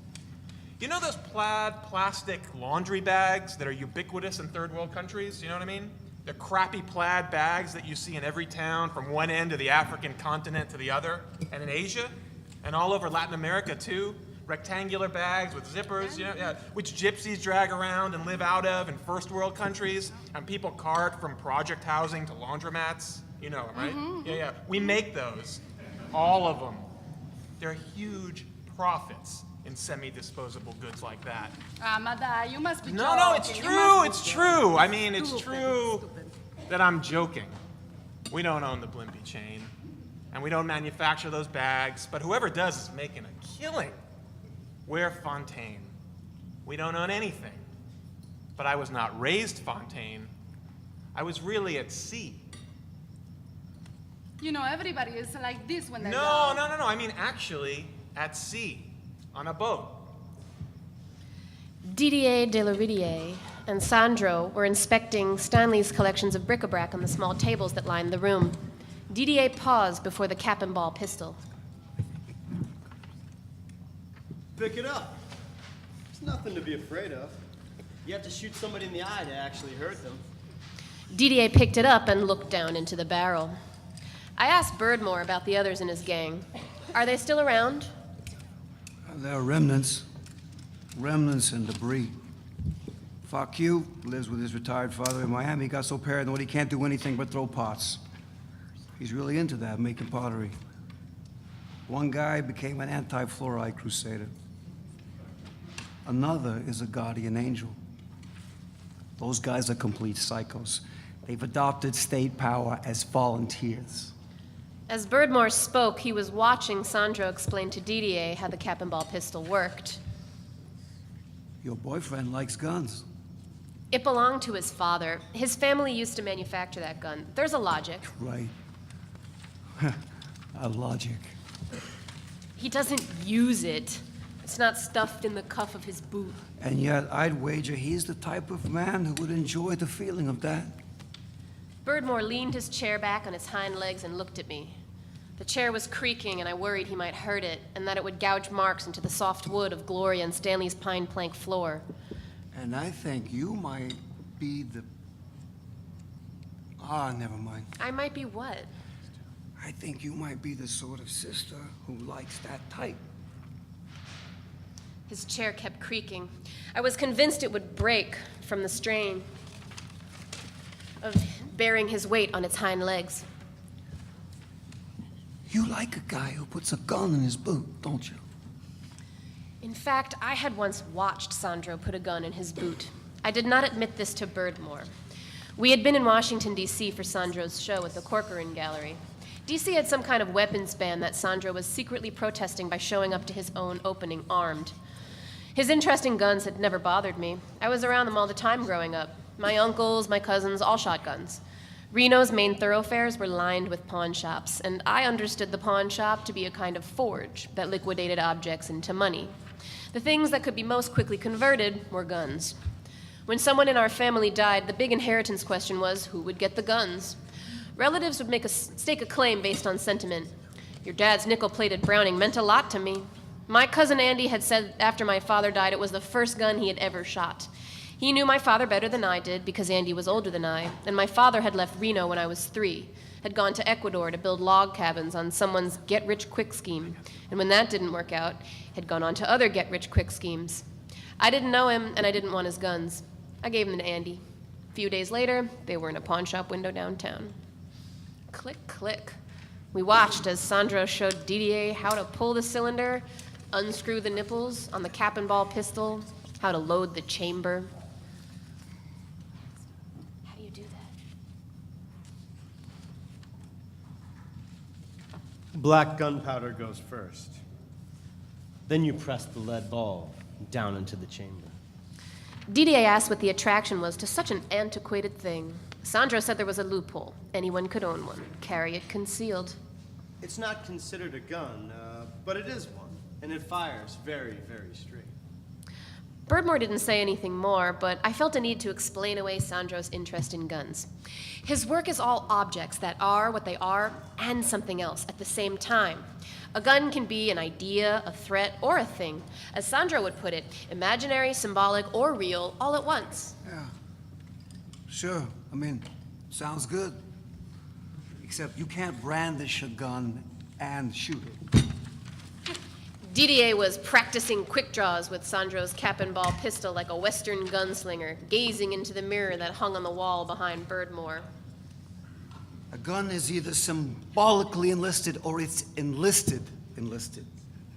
You know those plaid plastic laundry bags that are ubiquitous in third world countries? You know what I mean? They're crappy plaid bags that you see in every town from one end of the African continent to the other, and in Asia, and all over Latin America too. Rectangular bags with zippers, which gypsies drag around and live out of in first world countries, and people cart from project housing to laundromats. You know them, right? Mm-hmm. Yeah. We make those. All of them. They're huge profits in semi-disposable goods like that. Amada, you must be joking. No, it's true, it's true. It's true that I'm joking. We don't own the Blimpie chain, and we don't manufacture those bags, but whoever does is making a killing. We're Fontaine. We don't own anything. But I was not raised Fontaine. I was really at sea. You know, everybody is like this when they're No. Actually, at sea, on a boat. Didier de Laridier and Sandro were inspecting Stanley's collections of bric-a-brac on the small tables that lined the room. Didier paused before the cap and ball pistol. Pick it up. There's nothing to be afraid of. You have to shoot somebody in the eye to actually hurt them. Didier picked it up and looked down into the barrel. I asked Birdmore about the others in his gang. Are they still around? There are remnants and debris. Fuck you lives with his retired father in Miami. He got so paranoid he can't do anything but throw pots. He's really into that, making pottery. One guy became an anti-fluoride crusader. Another is a guardian angel. Those guys are complete psychos. They've adopted state power as volunteers. As Birdmore spoke, he was watching Sandro explain to Didier how the cap and ball pistol worked. Your boyfriend likes guns. It belonged to his father. His family used to manufacture that gun. There's a logic. Right. A logic. He doesn't use it. It's not stuffed in the cuff of his boot. And yet, I'd wager he's the type of man who would enjoy the feeling of that. Birdmore leaned his chair back on his hind legs and looked at me. The chair was creaking, and I worried he might hurt it, and that it would gouge marks into the soft wood of Gloria and Stanley's pine plank floor. And I think you might be the... never mind. I might be what? I think you might be the sort of sister who likes that type. His chair kept creaking. I was convinced it would break from the strain of bearing his weight on its hind legs. You like a guy who puts a gun in his boot, don't you? In fact, I had once watched Sandro put a gun in his boot. I did not admit this to Birdmore. We had been in Washington, D.C. for Sandro's show at the Corcoran Gallery. D.C. had some kind of weapons ban that Sandro was secretly protesting by showing up to his own opening armed. His interest in guns had never bothered me. I was around them all the time growing up. My uncles, my cousins, all shot guns. Reno's main thoroughfares were lined with pawn shops, and I understood the pawn shop to be a kind of forge that liquidated objects into money. The things that could be most quickly converted were guns. When someone in our family died, the big inheritance question was who would get the guns. Relatives would stake a claim based on sentiment. Your dad's nickel-plated Browning meant a lot to me. My cousin Andy had said after my father died it was the first gun he had ever shot. He knew my father better than I did because Andy was older than I, and my father had left Reno when I was 3, had gone to Ecuador to build log cabins on someone's get-rich-quick scheme, and when that didn't work out, had gone on to other get-rich-quick schemes. I didn't know him, and I didn't want his guns. I gave them to Andy. A few days later, they were in a pawn shop window downtown. Click, click. We watched as Sandro showed Didier how to pull the cylinder, unscrew the nipples on the cap and ball pistol, how to load the chamber. How do you do that? Black gunpowder goes first. Then you press the lead ball down into the chamber. Didier asked what the attraction was to such an antiquated thing. Sandro said there was a loophole. Anyone could own one, carry it concealed. It's not considered a gun, but it is one, and it fires very, very straight. Birdmore didn't say anything more, but I felt a need to explain away Sandro's interest in guns. His work is all objects that are what they are and something else at the same time. A gun can be an idea, a threat, or a thing. As Sandro would put it, imaginary, symbolic, or real, all at once. Yeah. Sure. I mean, sounds good. Except you can't brandish a gun and shoot it. Didier was practicing quick draws with Sandro's cap and ball pistol like a Western gunslinger, gazing into the mirror that hung on the wall behind Birdmore. A gun is either symbolically enlisted or it's enlisted.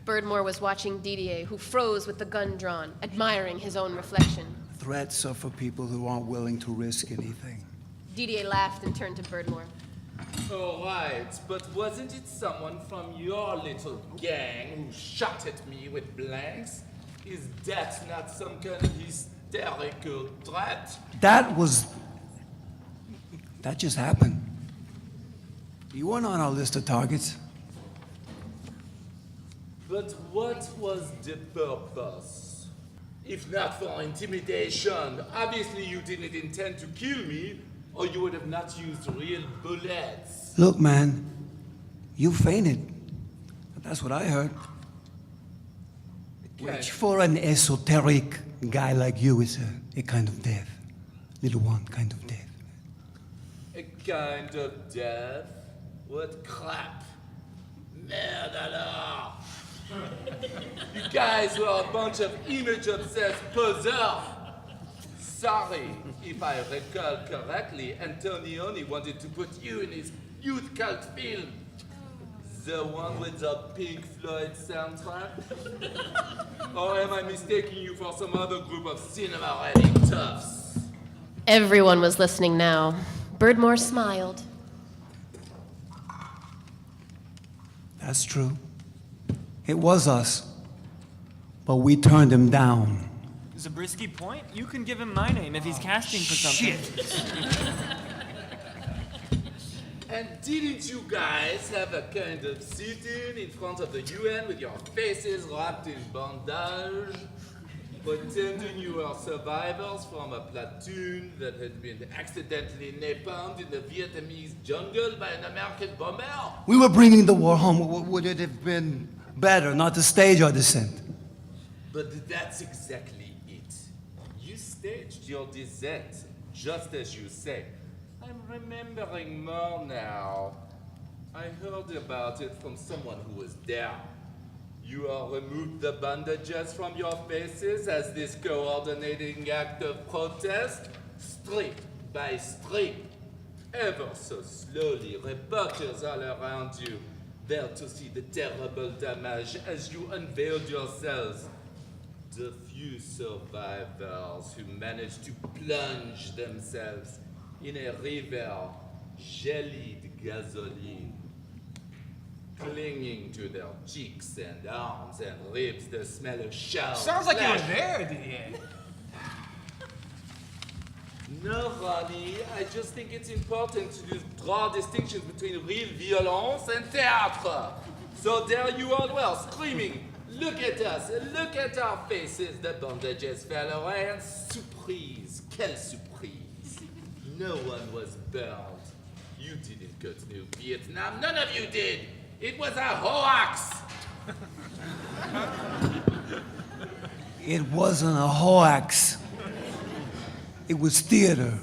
Birdmore was watching Didier, who froze with the gun drawn, admiring his own reflection. Threats are for people who aren't willing to risk anything. Didier laughed and turned to Birdmore. All right, but wasn't it someone from your little gang who shot at me with blanks? Is that not some kind of hysterical threat? That just happened. You weren't on our list of targets. But what was the purpose? If not for intimidation, obviously you didn't intend to kill me, or you would have not used real bullets. Look, man, you fainted. That's what I heard. Which for an esoteric guy like you is a kind of death. Little one, kind of death. A kind of death? What crap. Merde alors. You guys were a bunch of image-obsessed poseurs. Sorry, if I recall correctly, Antonioni wanted to put you in his youth cult film. The one with the Pink Floyd soundtrack? Or am I mistaking you for some other group of cinema-ready toughs? Everyone was listening now. Birdmore smiled. That's true. It was us. But we turned him down. Zabriskie Point? You can give him my name if he's casting for something. Shit! And didn't you guys have a kind of sit-in in front of the UN with your faces wrapped in bandage? Pretending you were survivors from a platoon that had been accidentally napalmed in the Vietnamese jungle by an American bomber? We were bringing the war home. Would it have been better not to stage our descent? But that's exactly it. You staged your descent, just as you say. I'm remembering more now. I heard about it from someone who was there. You all removed the bandages from your faces as this coordinating act of protest, strip by strip. Ever so slowly, reporters all around you, there to see the terrible damage as you unveiled yourselves. The few survivors who managed to plunge themselves in a river jellied gasoline, clinging to their cheeks and arms and ribs the smell of shells. Sounds like you were there, Didier. No, Ronnie, I just think it's important to draw distinctions between real violence and théâtre. So there you all were, screaming, look at us, look at our faces, the bandages fell away, and surprise, quelle surprise. No one was burned. You didn't go to Vietnam, none of you did. It was a hoax. It wasn't a hoax. It was theater,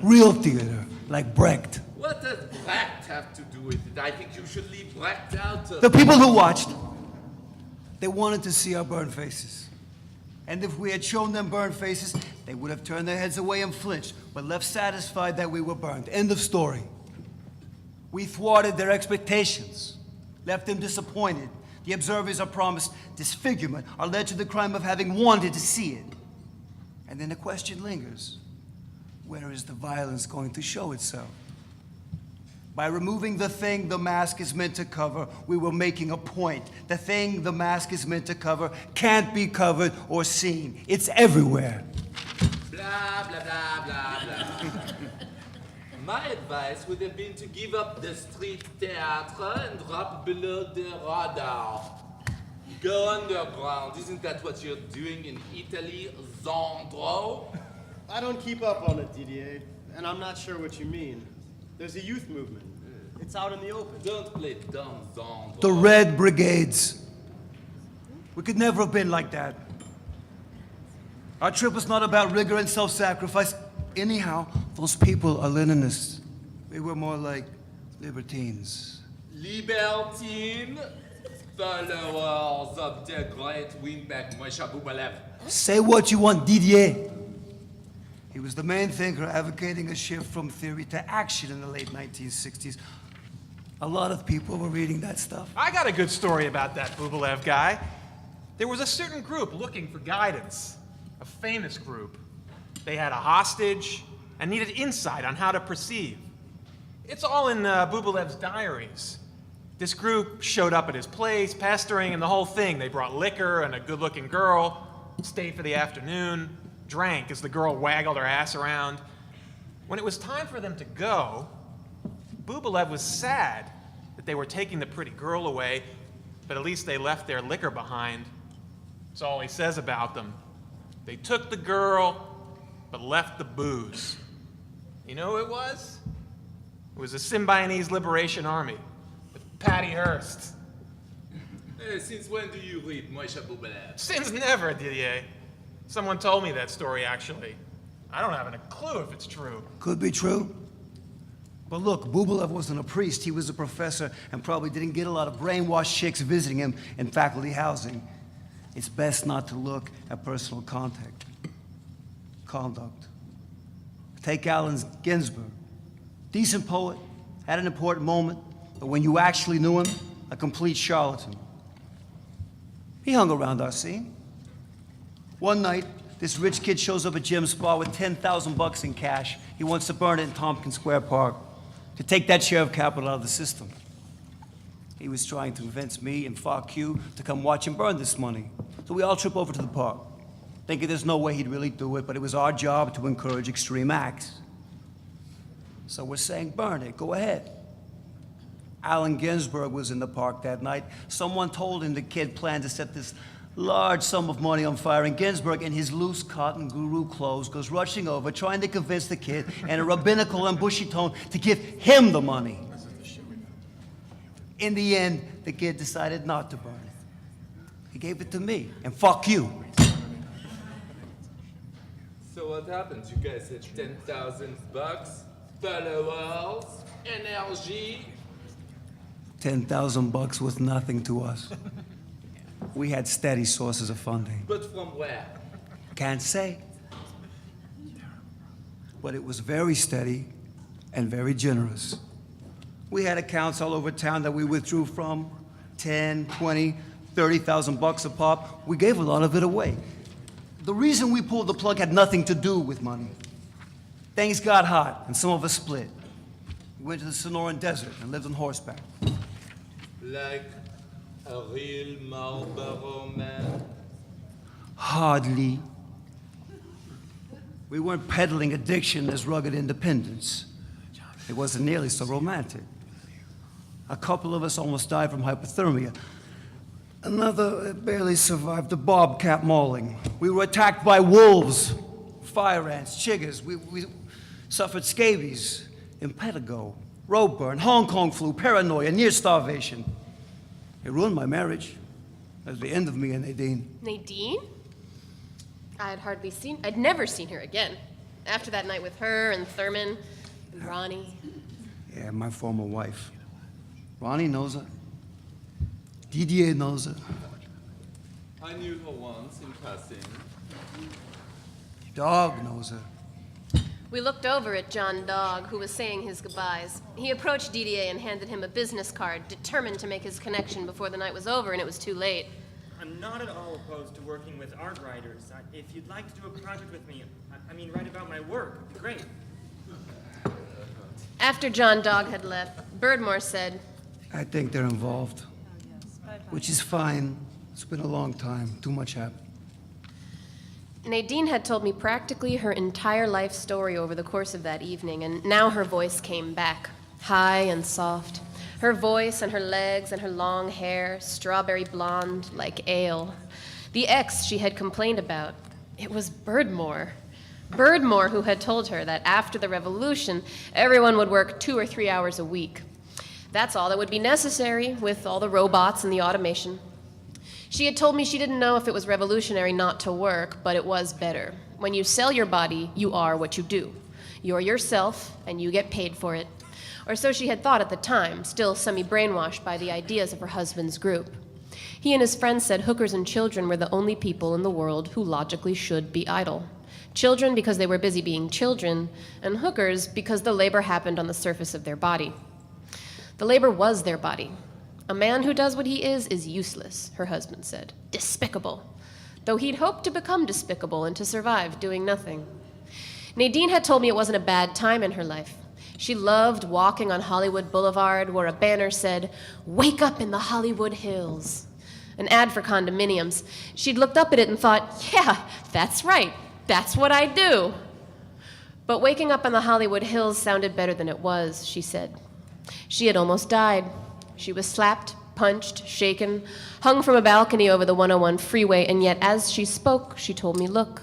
real theater, like Brecht. What does Brecht have to do with it? I think you should leave Brecht out of The people who watched, they wanted to see our burned faces. And if we had shown them burned faces, they would have turned their heads away and flinched, but left satisfied that we were burned. End of story. We thwarted their expectations, left them disappointed. The observers are promised disfigurement, are led to the crime of having wanted to see it. And then the question lingers, where is the violence going to show itself? By removing the thing the mask is meant to cover, we were making a point. The thing the mask is meant to cover can't be covered or seen. It's everywhere. blah, blah, blah, blah, blah. My advice would have been to give up the street theatre and drop below the radar. Go underground. Isn't that what you're doing in Italy, Zandro? I don't keep up on it, Didier, and I'm not sure what you mean. There's a youth movement. It's out in the open. Don't play dumb, Zandro. The Red Brigades. We could never have been like that. Our trip was not about rigor and self-sacrifice. Anyhow, those people are Leninists. We were more like libertines. Libertine, followers of the great wingback Moshe Bubalev. Say what you want, Didier. He was the main thinker advocating a shift from theory to action in the late 1960s. A lot of people were reading that stuff. I got a good story about that Bubalev guy. There was a certain group looking for guidance, a famous group. They had a hostage and needed insight on how to proceed. It's all in Bubalev's diaries. This group showed up at his place, pestering and the whole thing. They brought liquor and a good-looking girl, stayed for the afternoon, drank as the girl waggled her ass around. When it was time for them to go, Bubalev was sad that they were taking the pretty girl away, but at least they left their liquor behind. That's all he says about them. They took the girl, but left the booze. You know who it was? It was the Symbionese Liberation Army, with Patty Hearst. Since when do you read Moshe Bubalev? Since never, Didier. Someone told me that story, actually. I don't have a clue if it's true. Could be true. But look, Bubalev wasn't a priest. He was a professor and probably didn't get a lot of brainwashed chicks visiting him in faculty housing. It's best not to look at personal conduct. Take Allen Ginsberg. Decent poet, had an important moment, but when you actually knew him, a complete charlatan. He hung around our scene. One night, this rich kid shows up at Jim's Spa with 10,000 bucks in cash. He wants to burn it in Tompkins Square Park to take that share of capital out of the system. He was trying to convince me and FAQ to come watch him burn this money. So we all trip over to the park, thinking there's no way he'd really do it, but it was our job to encourage extreme acts. So we're saying, burn it, go ahead. Allen Ginsberg was in the park that night. Someone told him the kid planned to set this large sum of money on fire, and Ginsberg, in his loose cotton guru clothes, goes rushing over, trying to convince the kid in a rabbinical and bushy tone to give him the money. In the end, the kid decided not to burn it. He gave it to me, and fuck you. So what happened? You guys had 10,000 bucks, followers, energy. 10,000 bucks was nothing to us. We had steady sources of funding. But from where? Can't say. But it was very steady and very generous. We had accounts all over town that we withdrew from, 10, 20, 30,000 bucks a pop. We gave a lot of it away. The reason we pulled the plug had nothing to do with money. Things got hot, and some of us split. We went to the Sonoran Desert and lived on horseback. Like a real Marlboro man? Hardly. We weren't peddling addiction as rugged independence. It wasn't nearly so romantic. A couple of us almost died from hypothermia. Another barely survived the bobcat mauling. We were attacked by wolves, fire ants, chiggers. We suffered scabies, impetigo, road burn, Hong Kong flu, paranoia, near starvation. It ruined my marriage. That was the end of me and Nadine. Nadine? I'd never seen her again. After that night with her and Thurman and Ronnie. Yeah, my former wife. Ronnie knows her. Didier knows her. I knew her once in passing. Dog knows her. We looked over at John Dog, who was saying his goodbyes. He approached Didier and handed him a business card, determined to make his connection before the night was over, and it was too late. I'm not at all opposed to working with art writers. If you'd like to do a project with me, write about my work, it'd be great. After John Dog had left, Birdmore said, I think they're involved. Which is fine. It's been a long time. Too much happened. Nadine had told me practically her entire life story over the course of that evening, and now her voice came back, high and soft. Her voice and her legs and her long hair, strawberry blonde like ale. The ex she had complained about, it was Birdmore. Birdmore who had told her that after the revolution, everyone would work 2 or 3 hours a week. That's all that would be necessary with all the robots and the automation. She had told me she didn't know if it was revolutionary not to work, but it was better. When you sell your body, you are what you do. You're yourself, and you get paid for it. Or so she had thought at the time, still semi-brainwashed by the ideas of her husband's group. He and his friends said hookers and children were the only people in the world who logically should be idle. Children because they were busy being children, and hookers because the labor happened on the surface of their body. The labor was their body. A man who does what he is useless, her husband said. Despicable. Though he'd hoped to become despicable and to survive doing nothing. Nadine had told me it wasn't a bad time in her life. She loved walking on Hollywood Boulevard where a banner said, "Wake up in the Hollywood Hills." An ad for condominiums. She'd looked up at it and thought, yeah, that's right. That's what I do. But waking up in the Hollywood Hills sounded better than it was, she said. She had almost died. She was slapped, punched, shaken, hung from a balcony over the 101 freeway, and yet as she spoke, she told me, look.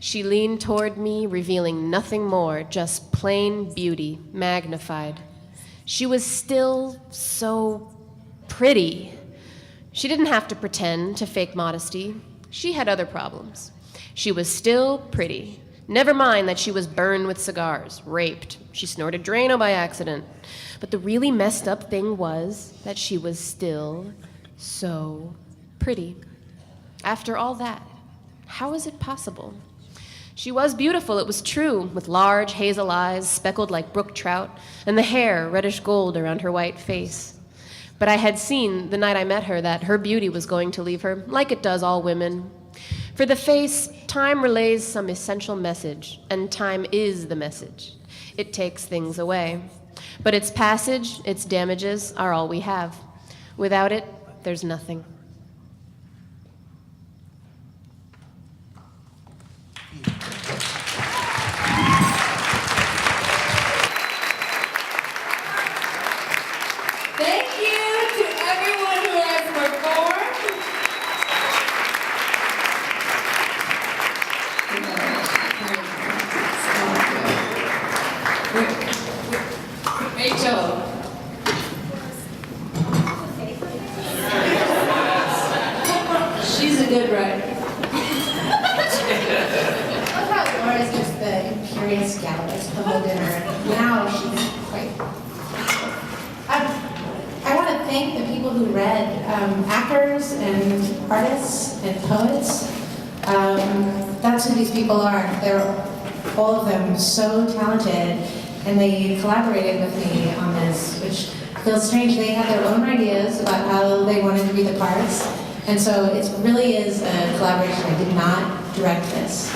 She leaned toward me, revealing nothing more, just plain beauty, magnified. She was still so pretty. She didn't have to pretend to fake modesty. She had other problems. She was still pretty. Never mind that she was burned with cigars, raped. She snorted Drano by accident. But the really messed up thing was that she was still so pretty. After all that, how is it possible? She was beautiful, it was true, with large hazel eyes speckled like brook trout, and the hair reddish gold around her white face. But I had seen the night I met her that her beauty was going to leave her, like it does all women. For the face, time relays some essential message, and time is the message. It takes things away. But its passage, its damages, are all we have. Without it, there's nothing. Thank you to everyone who has performed. Rachel. She's a good writer. I thought Laura's just the imperious gallows the whole dinner. Now she's quite. I want to thank the people who read, actors and artists and poets. That's who these people are. They're all of them so talented, and they collaborated with me on this, which feels strange. They had their own ideas about how they wanted to be the parts, and so it really is a collaboration. I did not direct this.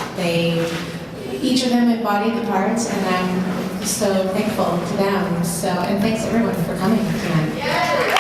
Each of them embodied the parts, and I'm so thankful to them. And thanks everyone for coming tonight.